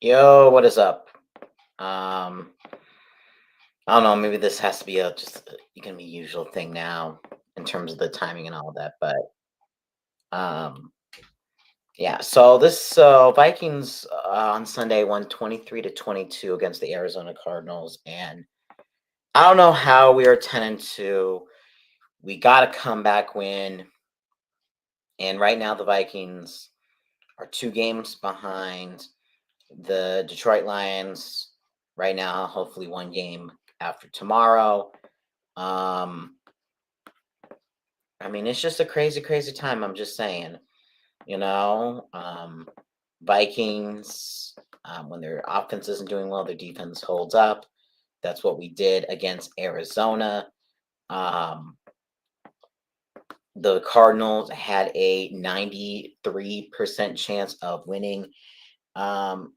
Yo, what is up? Um, I don't know. Maybe this has to be gonna be usual thing now in terms of the timing and all that. But um, yeah. So this Vikings on Sunday won 23-22 against the Arizona Cardinals, and I don't know how we are 10-2. We got a comeback win, and right now the Vikings are 2 games behind the Detroit Lions. Right now, hopefully one game after tomorrow. Um, I mean, it's just a crazy, crazy time. I'm just saying, you know, Vikings, when their offense isn't doing well, their defense holds up. That's what we did against Arizona. Um, the Cardinals had a 93% chance of winning um,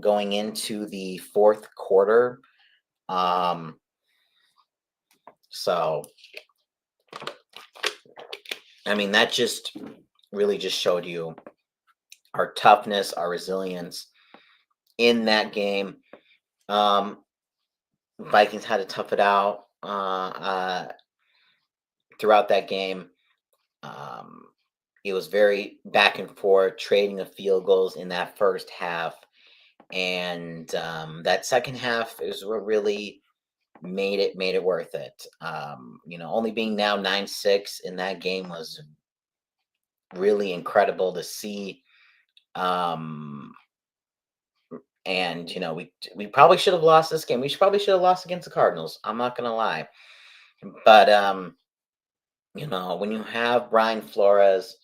going into the fourth quarter. Um, so, I mean, that just really just showed you our toughness, our resilience in that game. Um, Vikings had to tough it out throughout that game. Um, it was very back and forth, trading of field goals in that first half, and that second half is what really made it worth it. Only being now 9-6 in that game was really incredible to see. Um, and we probably should have lost this game. Probably should have lost against the Cardinals. I'm not gonna lie, but when you have Brian Flores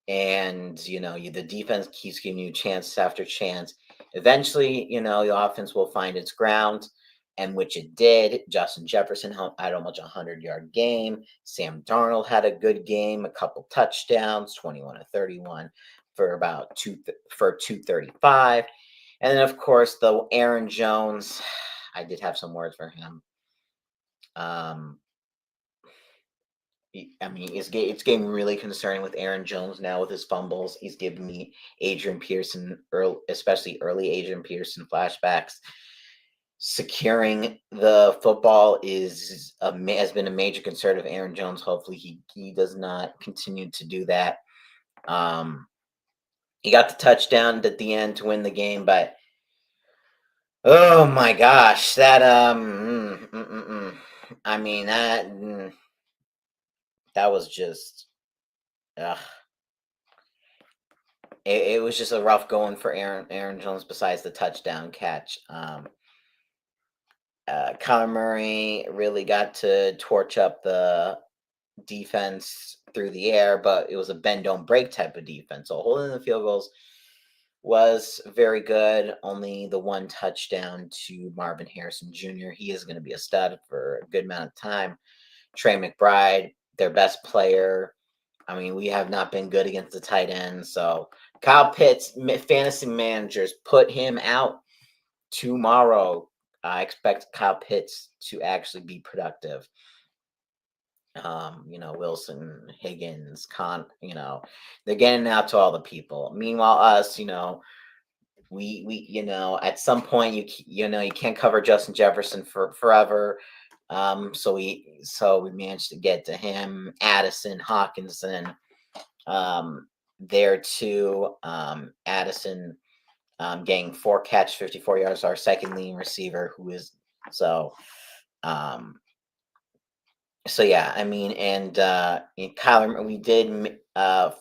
and the defense keeps giving you chance after chance, eventually the offense will find its ground, and which it did. Justin Jefferson had almost a 100-yard game. Sam Darnold had a good game, a couple touchdowns, 21 to 31 for about 235. And then, of course, the Aaron Jones. I did have some words for him. Um, I mean, it's getting really concerning with Aaron Jones now with his fumbles. He's giving me Adrian Pearson, especially early Adrian Pearson flashbacks. Securing the football has been a major concern of Aaron Jones. Hopefully, he does not continue to do that. Um, he got the touchdown at the end to win the game, but oh my gosh, that I mean that was just ugh. It was just a rough going for Aaron Jones. Besides the touchdown catch, Kyler Murray really got to torch up the defense through the air, but it was a bend don't break type of defense. So holding the field goals was very good. Only the one touchdown to Marvin Harrison Jr. He is going to be a stud for a good amount of time. Trey McBride, their best player. I mean, we have not been good against the tight end. So Kyle Pitts, fantasy managers, put him out tomorrow. I expect Kyle Pitts to actually be productive. Wilson, Higgins, they're getting out to all the people. Meanwhile, us, we at some point you can't cover Justin Jefferson for forever. So we managed to get to him, Addison, Hawkinson, there too. Addison getting 4 catch, 54 yards, our second leading receiver, who is so. Um, so yeah, I mean, and Kyler, we did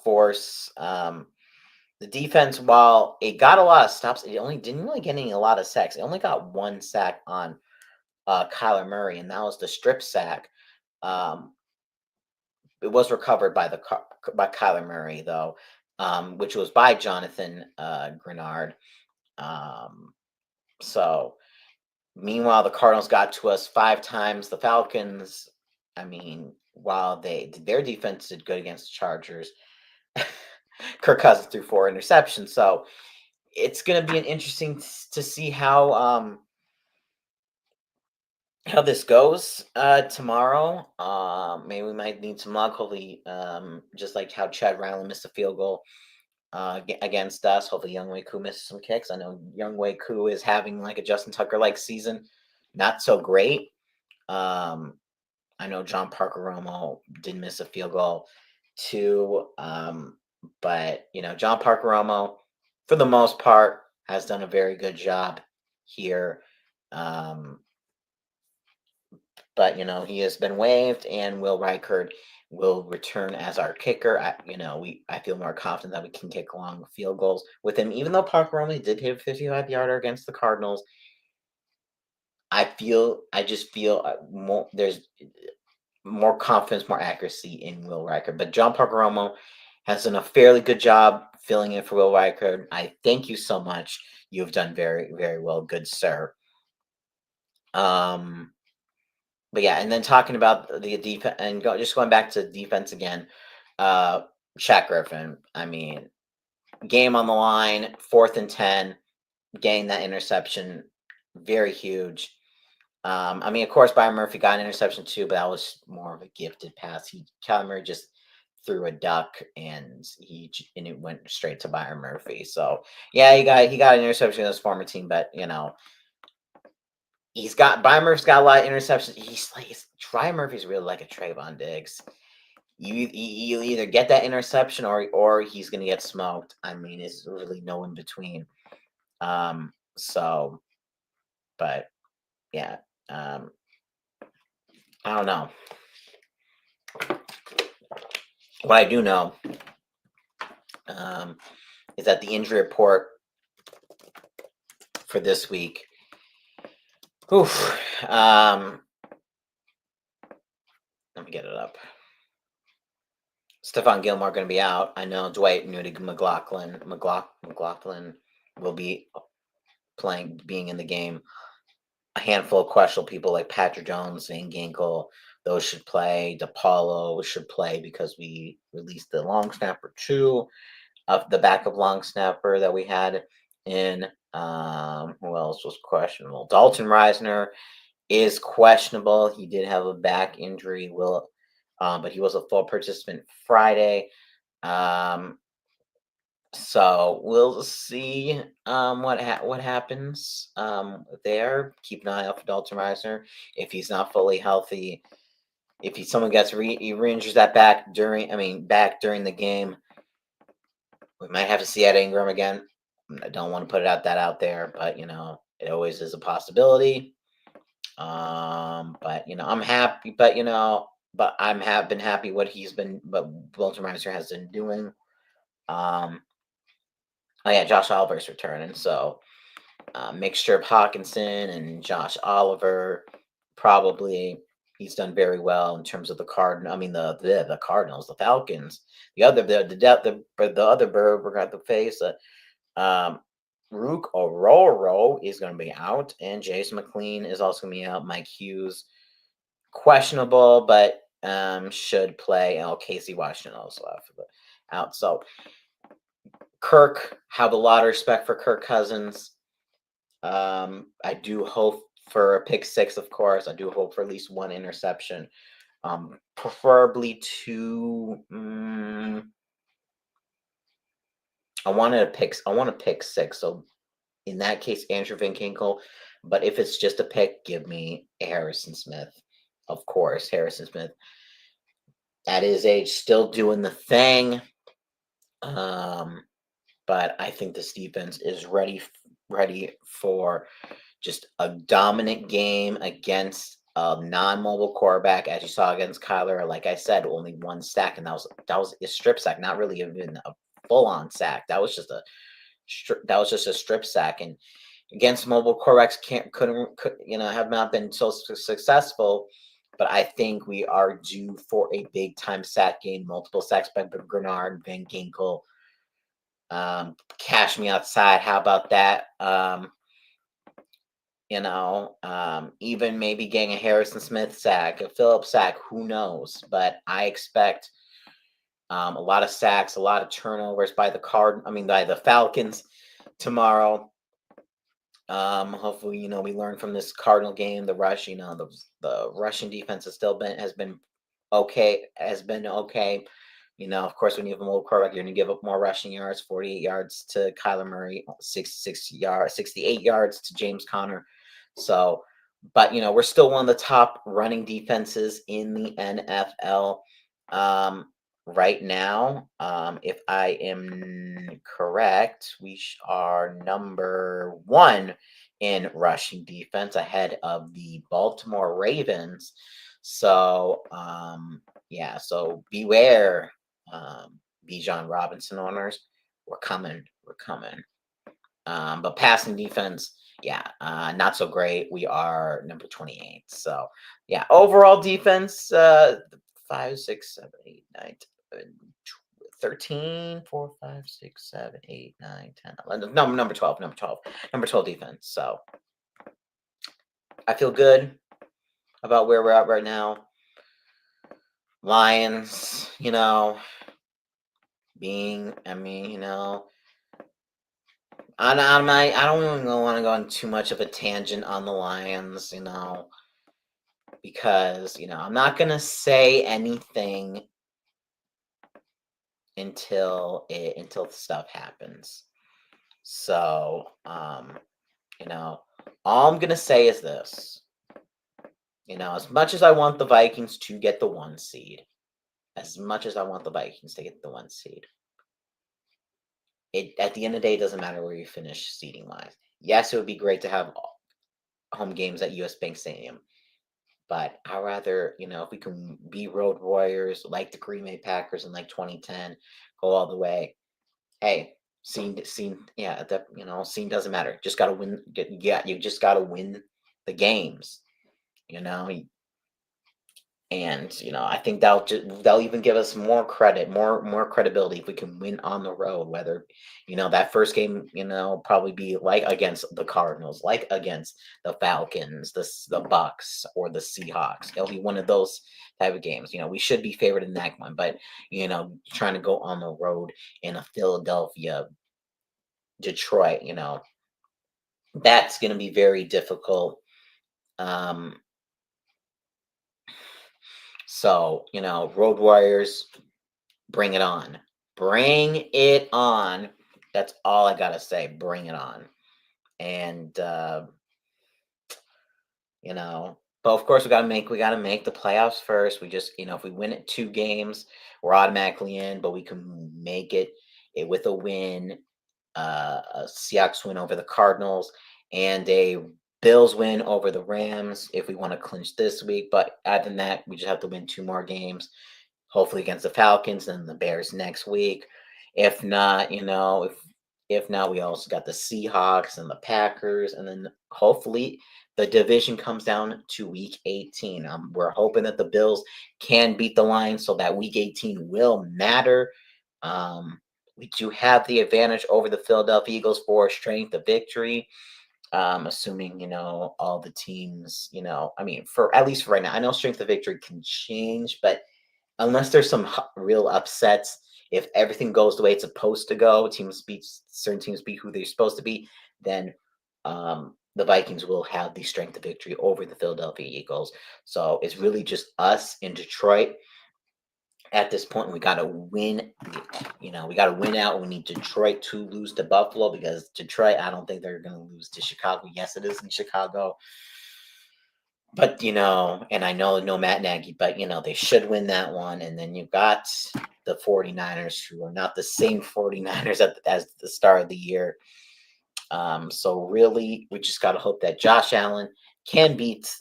force the defense. While it got a lot of stops, it only didn't really get a lot of sacks. It only got one sack on Kyler Murray, and that was the strip sack. Um, it was recovered by Kyler Murray though, which was by Jonathan Grenard. Um, so meanwhile, the Cardinals got to us 5 times. The Falcons, I mean, while their defense did good against the Chargers, Kirk Cousins threw 4 interceptions. So it's going to be an interesting to see how this goes tomorrow. Maybe we might need some luck. Hopefully, just like how Chad Ryland missed a field goal against us. Hopefully, Younghoe Koo misses some kicks. I know Younghoe Koo is having like a Justin Tucker like season, not so great. I know John Parker Romo did miss a field goal too, but John Parker Romo, for the most part, has done a very good job here. But he has been waived, and Will Reichard will return as our kicker. I feel more confident that we can kick long field goals with him, even though Parker Romo did hit a 55-yarder against the Cardinals. I just feel there's more confidence, more accuracy in Will Reichard. But John Parker Romo has done a fairly good job filling in for Will Reichard. I thank you so much. You've done very, very well, good sir. But yeah, and then talking about the defense and just going back to defense again, Shaq Griffin. I mean, game on the line, 4th and 10, getting that interception, very huge. I mean, of course, Byron Murphy got an interception too, but that was more of a gifted pass. Kyler Murray just threw a duck, and it went straight to Byron Murphy. So yeah, he got an interception in his former team, but Byron Murphy's got a lot of interceptions. Byron Murphy's really like a Trayvon Diggs. You either get that interception or he's gonna get smoked. I mean, it's really no in between. So, but yeah, I don't know. What I do know is that the injury report for this week. Oof. Let me get it up. Stephon Gilmore going to be out. I know Dwight McLaughlin will be being in the game. A handful of questionable people like Patrick Jones, Van Ginkel, those should play. DePaulo should play because we released the long snapper too, of the backup long snapper that we had in. Who else was questionable? Dalton Reisner is questionable. He did have a back injury. But he was a full participant Friday. So we'll see what happens there. Keep an eye out for Dalton Reisner. If he's not fully healthy, if someone gets re-injures that back during the game, we might have to see Ed Ingram again. I don't want to put that out there, but it always is a possibility. But I'm happy. But have been happy what Dalton Reisner has been doing. Oh yeah, Josh Oliver's returning, so mixture of Hawkinson and Josh Oliver. Probably he's done very well in terms of the Cardinals. I mean the Cardinals, the Falcons. The other bird we're going to face. Rook Ororo is going to be out, and Jason McLean is also going to be out. Mike Hughes questionable, but should play. Casey Washington also out. So Kirk, have a lot of respect for Kirk Cousins. I do hope for a pick six, of course. I do hope for at least one interception. Preferably two. I want a pick six. So in that case, Andrew Van Ginkel. But if it's just a pick, give me Harrison Smith. Of course, Harrison Smith. At his age, still doing the thing. But I think this defense is ready for just a dominant game against a non-mobile quarterback, as you saw against Kyler. Like I said, only one sack, and that was a strip sack, not really even a full-on sack. That was just a strip sack. And against mobile quarterbacks, have not been so successful. But I think we are due for a big-time sack game, multiple sacks by Bernard, Van Ginkel. Cash me outside. How about that? Even maybe getting a Harrison Smith sack, a Phillips sack, who knows? But I expect a lot of sacks, a lot of turnovers by the Falcons tomorrow. Hopefully, we learn from this Cardinal game. The rush, the Russian defense has been okay. Of course, when you have a mobile quarterback, you're going to give up more rushing yards, 48 yards to Kyler Murray, 68 yards to James Conner. So, but we're still one of the top running defenses in the NFL right now. If I am correct, we are number one in rushing defense, ahead of the Baltimore Ravens. So, yeah, so beware, Bijan Robinson owners. We're coming. We're coming. But passing defense, yeah, not so great. We are number 28. So, yeah, overall defense, 5, 6, 7, 8, 9, 13, 4, 5, 6, 7, 8, 9, 10, 11. No, number 12, number 12 defense. So, I feel good about where we're at right now. Lions, I don't even want to go on too much of a tangent on the Lions, because I'm not gonna say anything until stuff happens. So, all I'm gonna say is this. As much as I want the Vikings to get the 1 seed, it at the end of the day, it doesn't matter where you finish seeding wise. Yes, it would be great to have home games at US Bank Stadium, but I'd rather, if we can be road warriors like the Green Bay Packers in like 2010, go all the way. Hey, scene, yeah, that scene doesn't matter. Just gotta win. You just gotta win the games. And I think they'll even give us more credit, more credibility if we can win on the road. Whether that first game, probably be like against the Cardinals, like against the Falcons, the Bucks, or the Seahawks. It'll be one of those type of games. We should be favored in that one, but trying to go on the road in a Philadelphia, Detroit, that's going to be very difficult. So, Road Warriors, bring it on. Bring it on. That's all I got to say. Bring it on. And, but of course we got to make the playoffs first. We just, if we win it 2 games, we're automatically in, but we can make it with a win, a Seahawks win over the Cardinals, and a Bills win over the Rams if we want to clinch this week. But other than that, we just have to win 2 more games, hopefully against the Falcons and the Bears next week. If not, if not, we also got the Seahawks and the Packers, and then hopefully the division comes down to week 18. We're hoping that the Bills can beat the Lions so that week 18 will matter. We do have the advantage over the Philadelphia Eagles for strength of victory. Assuming, all the teams, for at least for right now, I know strength of victory can change, but unless there's some real upsets, if everything goes the way it's supposed to go, certain teams beat who they're supposed to be, then the Vikings will have the strength of victory over the Philadelphia Eagles. So it's really just us in Detroit. At this point, we got to win. We got to win out. We need Detroit to lose to Buffalo, because Detroit, I don't think they're going to lose to Chicago. Yes, it is in Chicago. But, and I know no Matt Nagy, but, they should win that one. And then you've got the 49ers, who are not the same 49ers as the start of the year. So really, we just got to hope that Josh Allen can beat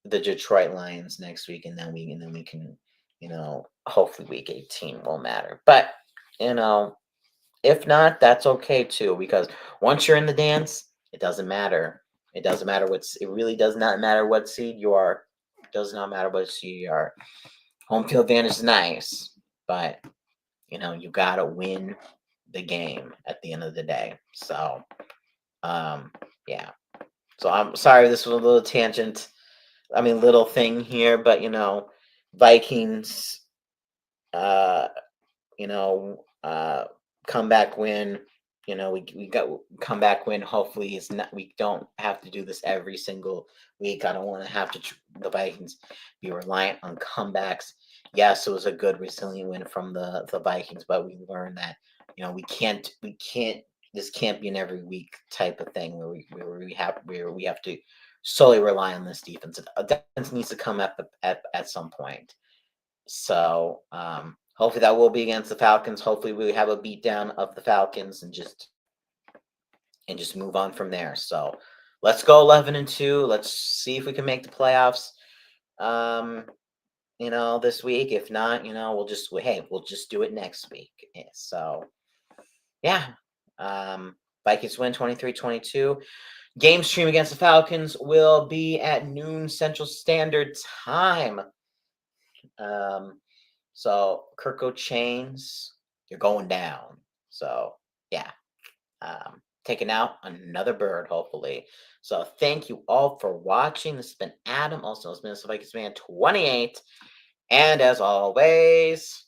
the Detroit Lions next week, and then we can, hopefully week 18 will matter. But, if not, that's okay too, because once you're in the dance, it doesn't matter. It really does not matter what seed you are. It does not matter what seed you are. Home field advantage is nice, but you gotta win the game at the end of the day. So, yeah. So I'm sorry, this was a little tangent. Little thing here, but Vikings, comeback win. We got comeback win. Hopefully, it's not. We don't have to do this every single week. I don't want to have the Vikings be reliant on comebacks Yes, it was a good resilient win from the Vikings, but we learned that we can't this can't be an every week type of thing where we have to solely rely on this defense. Defense needs to come at some point. So hopefully that will be against the Falcons. Hopefully we have a beatdown of the Falcons and just move on from there. So let's go 11-2. Let's see if we can make the playoffs. This week. If not, we'll just do it next week. So yeah. Vikings win 23-22. Game stream against the Falcons will be at noon Central Standard Time. So Kirko Chains, you're going down. So yeah. Taking out another bird, hopefully. So thank you all for watching. This has been Adam, also as Minnesota Vikings fan 28. And as always,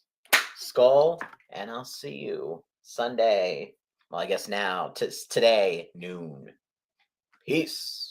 Skull, and I'll see you Sunday. Well, I guess now, today, noon. Peace.